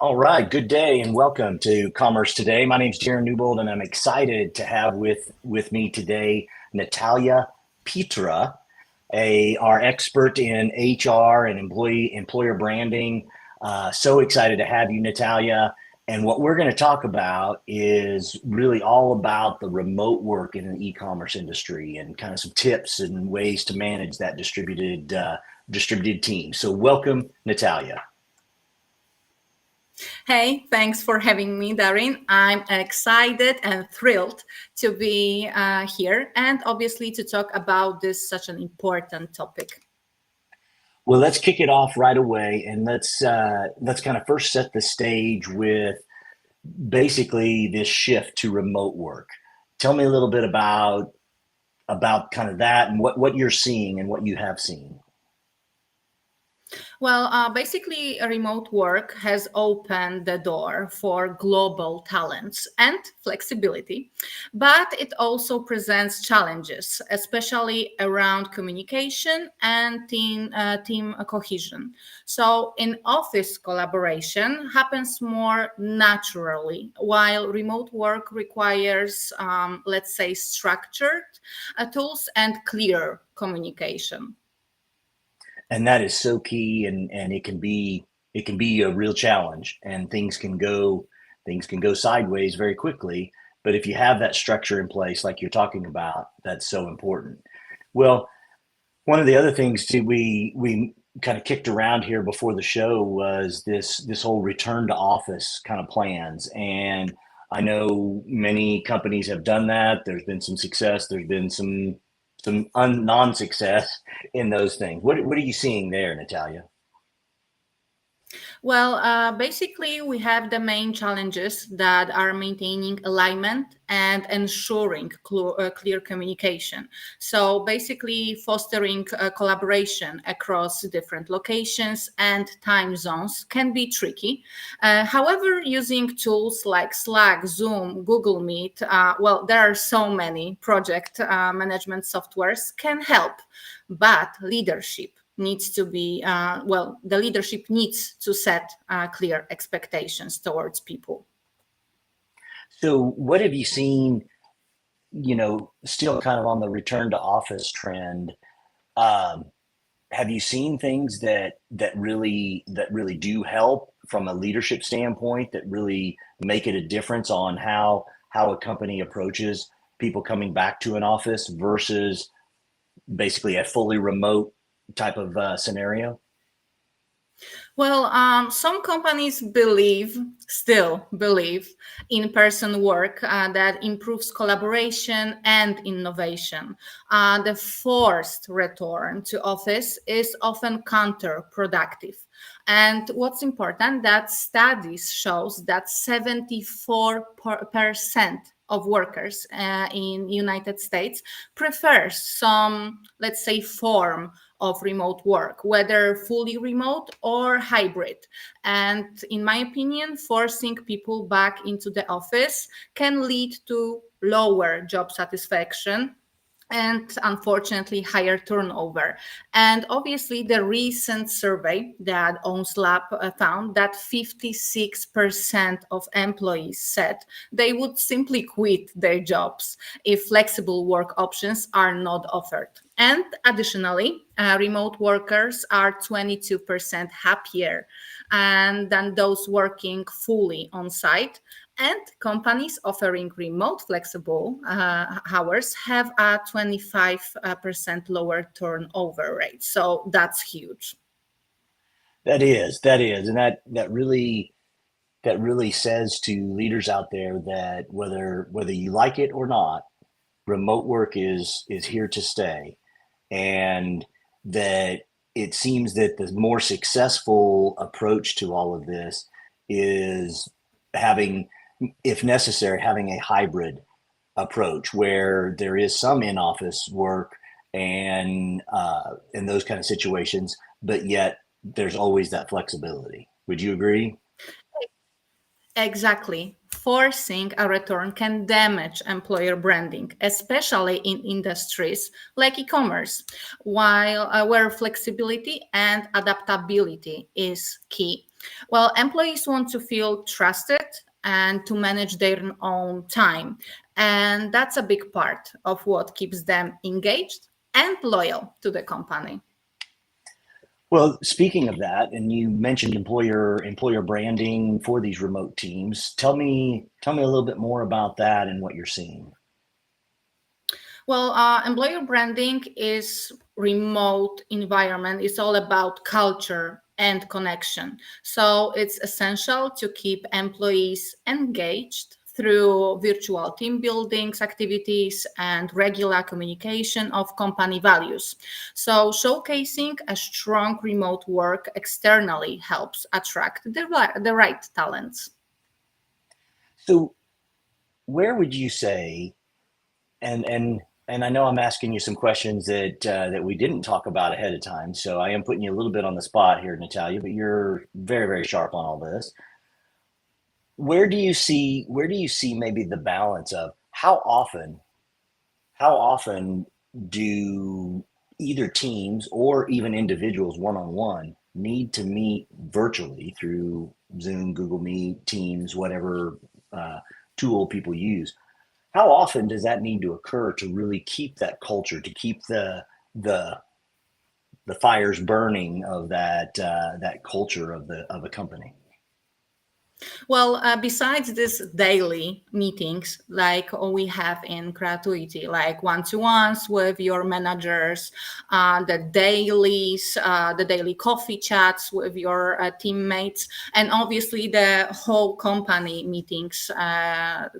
All right, good day and welcome to Commerce Today. My name is Darin Newbold, and I'm excited to have with me today Natalia Pitra, our expert in HR and employer branding. So excited to have you, Natalia. And what we're going to talk about is really all about the remote work in the e-commerce industry and kind of some tips and ways to manage that distributed team. So welcome, Natalia. Hey, thanks for having me, Darin. I'm excited and thrilled to be here and obviously to talk about this such an important topic. Well, let's kick it off right away, and let's kind of first set the stage with basically this shift to remote work. Tell me a little bit about kind of that and what you're seeing and what you have seen. Well, basically, remote work has opened the door for global talents and flexibility, but it also presents challenges, especially around communication and team cohesion. So, in office collaboration happens more naturally, while remote work requires, let's say, structured tools and clear communication. And that is so key, and it can be a real challenge, and things can go sideways very quickly. But if you have that structure in place, like you're talking about, that's so important. Well, one of the other things too we kind of kicked around here before the show was this whole return to office kind of plans. And I know many companies have done that. There's been some success. There's been some non-success in those things. What are you seeing there, Natalia? Well, basically, we have the main challenges that are maintaining alignment and ensuring clear communication. So, basically, fostering collaboration across different locations and time zones can be tricky. However, using tools like Slack, Zoom, Google Meet, well, there are so many project management softwares can help, but leadership needs to be well, the leadership needs to set clear expectations towards people. So what have you seen, still kind of on the return to office trend? Um, have you seen things that really do help from a leadership standpoint that really make it a difference on how a company approaches people coming back to an office versus basically a fully remote type of scenario? Well, some companies still believe in person work that improves collaboration and innovation. The forced return to office is often counterproductive. And what's important that studies shows that 74% of workers in United States prefers some, let's say, form of remote work, whether fully remote or hybrid. And in my opinion, forcing people back into the office can lead to lower job satisfaction and unfortunately higher turnover. And obviously, the recent survey that Owns Lab found that 56% of employees said they would simply quit their jobs if flexible work options are not offered. And additionally, remote workers are 22% happier than those working fully on site, and companies offering remote flexible hours have a 25% lower turnover rate. So that's huge. That is, and that really says to leaders out there that whether you like it or not, remote work is here to stay, and that it seems that the more successful approach to all of this is having, if necessary, having a hybrid approach where there is some in-office work and in those kind of situations, but yet there's always that flexibility. Would you agree? Exactly. Forcing a return can damage employer branding, especially in industries like e-commerce, while where flexibility and adaptability is key. Well, employees want to feel trusted and to manage their own time, and that's a big part of what keeps them engaged and loyal to the company. Well, speaking of that, and you mentioned employer branding for these remote teams. Tell me a little bit more about that and what you're seeing. Well, employer branding is remote environment. It's all about culture and connection. So it's essential to keep employees engaged through virtual team buildings, activities, and regular communication of company values. So showcasing a strong remote work externally helps attract the right talents. So, where would you say, and and and I know I'm asking you some questions that we didn't talk about ahead of time, so I am putting you a little bit on the spot here, Natalia, but you're very, very sharp on all this. Where do you see maybe the balance of how often do either teams or even individuals one on one need to meet virtually through Zoom, Google Meet, Teams, whatever uh, tool people use? How often does that need to occur to really keep that culture, to keep the the fires burning of that culture of a company? Well, besides these daily meetings, like we have in gratuity, like one-to-ones with your managers, the daily coffee chats with your teammates, and obviously the whole company meetings.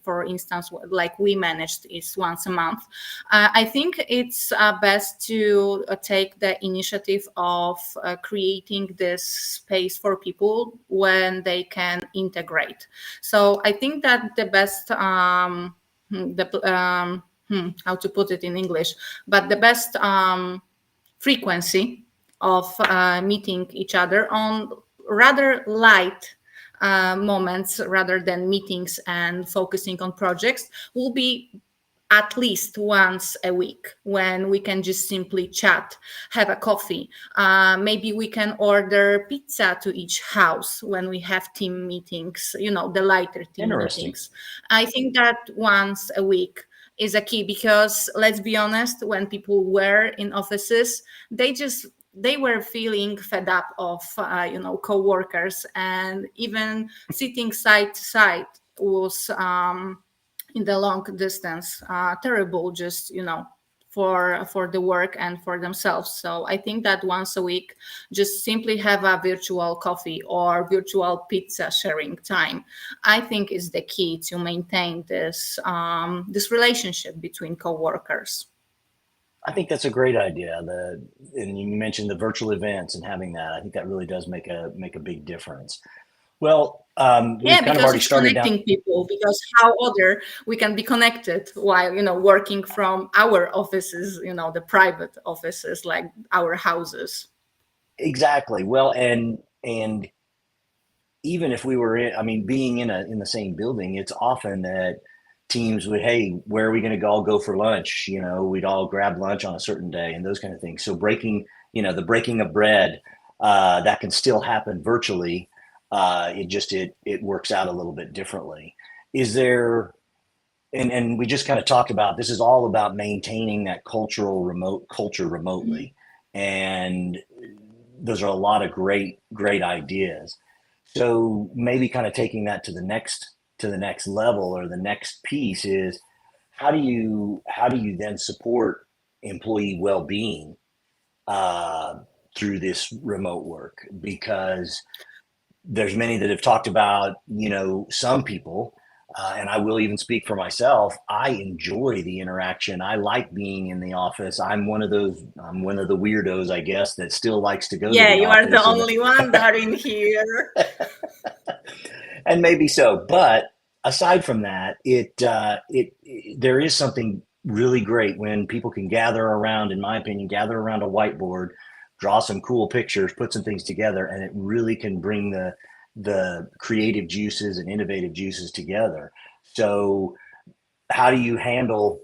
For instance, like we managed is once a month. I think it's best to take the initiative of creating this space for people when they can integrate. So I think that the best how to put it in English, but the best frequency of meeting each other on rather light moments rather than meetings and focusing on projects will be at least once a week when we can just simply chat, have a coffee. Maybe we can order pizza to each house when we have team meetings, the lighter team Interesting. meetings. I think that once a week is a key because let's be honest, when people were in offices, they were feeling fed up of co-workers, and even sitting side to side was in the long distance terrible, just for the work and for themselves. So I think that once a week, just simply have a virtual coffee or virtual pizza sharing time, I think is the key to maintain this relationship between coworkers. I think that's a great idea. And you mentioned the virtual events and having that. I think that really does make a big difference. Well, we've Yeah, kind of because already it's started down. connecting people. Because how other we can be connected while working from our offices, the private offices like our houses. Exactly. Well, and even if we were in, I mean, being in the same building, it's often that teams would, hey, where are we going to all go for lunch? We'd all grab lunch on a certain day and those kind of things. So the breaking of bread, that can still happen virtually. It works out a little bit differently. Is there, and we just kind of talked about, this is all about maintaining that remote culture remotely. And those are a lot of great ideas. So maybe kind of taking that to the next level, or the next piece is, how do you then support employee well-being uh, through this remote work? Because there's many that have talked about, some people, and I will even speak for myself. I enjoy the interaction. I like being in the office. I'm one of the weirdos, I guess, that still likes to go to Yeah, the you are the office only one that are in here. and maybe so. But aside from that, there is something really great when people can gather around, in my opinion, gather around a whiteboard, draw some cool pictures, put some things together, and it really can bring the creative juices and innovative juices together. So, how do you handle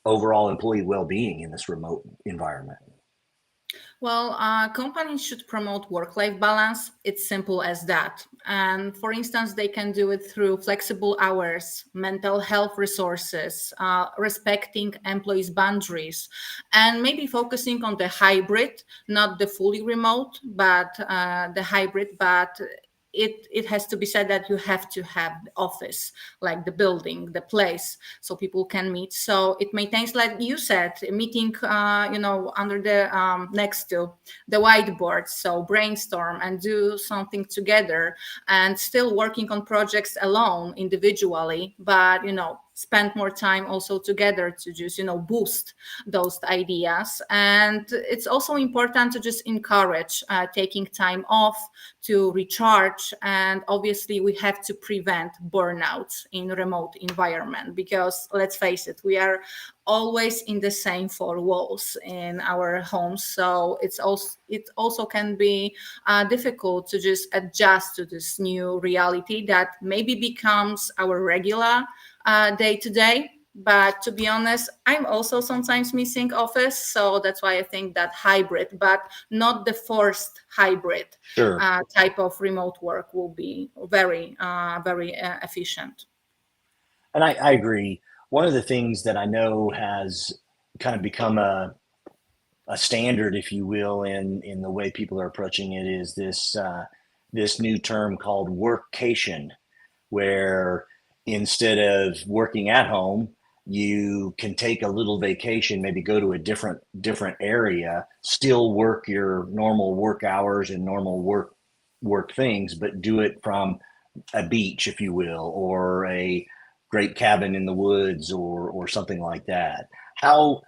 overall employee well-being in this remote environment? Well, companies should promote work life balance. It's simple as that. And for instance, they can do it through flexible hours, mental health resources, respecting employees' boundaries, and maybe focusing on the hybrid, not the fully remote, but the hybrid. But it has to be said that you have to have the office, like the building, the place, so people can meet. So it maintains, like you said, a meeting, under the next to the whiteboard, so brainstorm and do something together, and still working on projects alone individually, but spend more time also together to just boost those ideas. And it's also important to just encourage taking time off to recharge. And obviously we have to prevent burnouts in remote environment, because let's face it, we are always in the same four walls in our homes. So it also can be difficult to just adjust to this new reality that maybe becomes our regular day to day. But to be honest, I'm also sometimes missing office. So that's why I think that hybrid, but not the forced hybrid Sure. type of remote work, will be very, very efficient. And I agree. One of the things that I know has kind of become a standard, if you will, in the way people are approaching it is this new term called workcation, where instead of working at home, you can take a little vacation, maybe go to a different area, still work your normal work hours and normal work things, but do it from a beach, if you will, or a great cabin in the woods, or something like that. How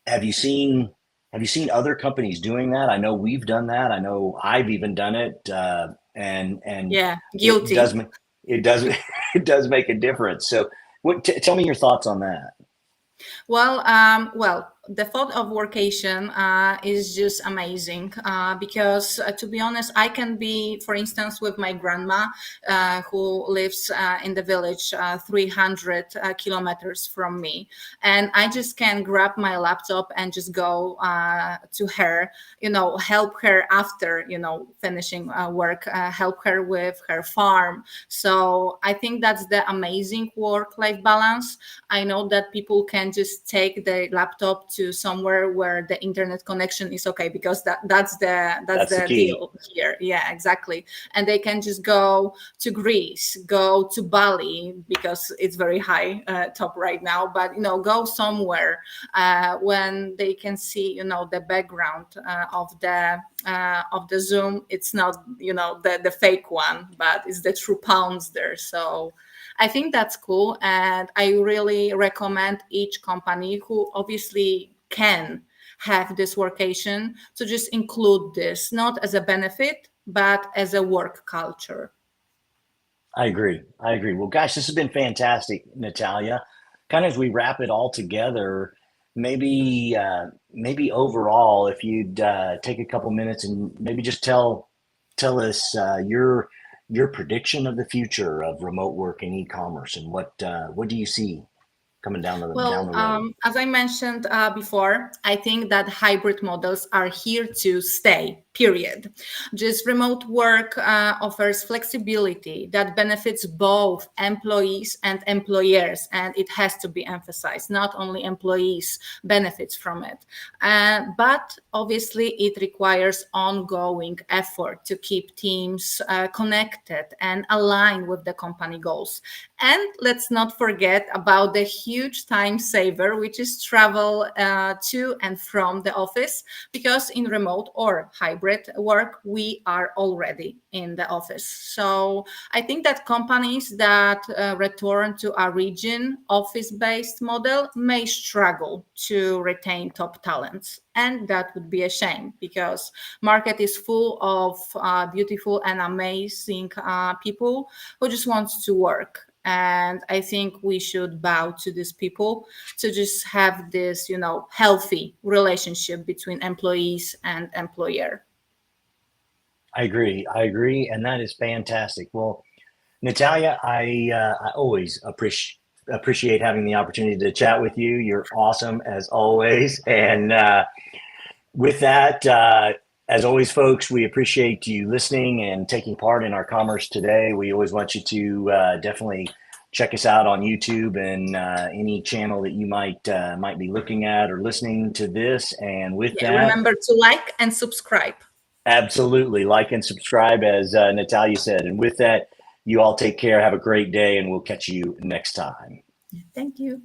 have you seen have you seen other companies doing that? I know we've done that. I know I've even done it, and Yeah, it does guilty. it does it does make a difference. So, tell me your thoughts on that. Well, the thought of workation is just amazing, because, to be honest, I can be, for instance, with my grandma, who lives in the village 300 kilometers from me, and I just can grab my laptop and just go to her, help her after, finishing work, help her with her farm. So I think that's the amazing work-life balance. I know that people can just take the laptop to somewhere where the internet connection is okay, because that's That's the the key. deal here. Yeah, exactly. And they can just go to Greece, go to Bali, because it's very high top right now. But go somewhere when they can see the background of the Zoom. It's not the fake one, but it's the true pounds there. So I think that's cool. And I really recommend each company who obviously can have this workation to just include this, not as a benefit, but as a work culture. I agree. I agree. Well, gosh, this has been fantastic, Natalia. Kind of as we wrap it all together, maybe overall, if you'd take a couple minutes and maybe just tell us your prediction of the future of remote work and e-commerce, and what do you see coming down Well, the road? as I mentioned before, I think that hybrid models are here to stay, period. Just remote work offers flexibility that benefits both employees and employers, and it has to be emphasized. Not only employees benefits from it, but obviously it requires ongoing effort to keep teams connected and aligned with the company goals. And let's not forget about the huge time saver, which is travel to and from the office, because in remote or hybrid work, we are already in the office. So I think that companies that return to a region office based model may struggle to retain top talents. And that would be a shame, because market is full of beautiful and amazing people who just wants to work. And I think we should bow to these people to just have this healthy relationship between employees and employer. I agree. I agree, and that is fantastic. Well, Natalia, I always appreciate having the opportunity to chat with you. You're awesome as always, and with that, as always, folks, we appreciate you listening and taking part in our commerce today. We always want you to definitely check us out on YouTube and any channel that you might be looking at or listening to this. And with Yeah, that, remember to like and subscribe. absolutely like and subscribe, as Natalia said. And with that, you all take care. Have a great day, and we'll catch you next time. Thank you.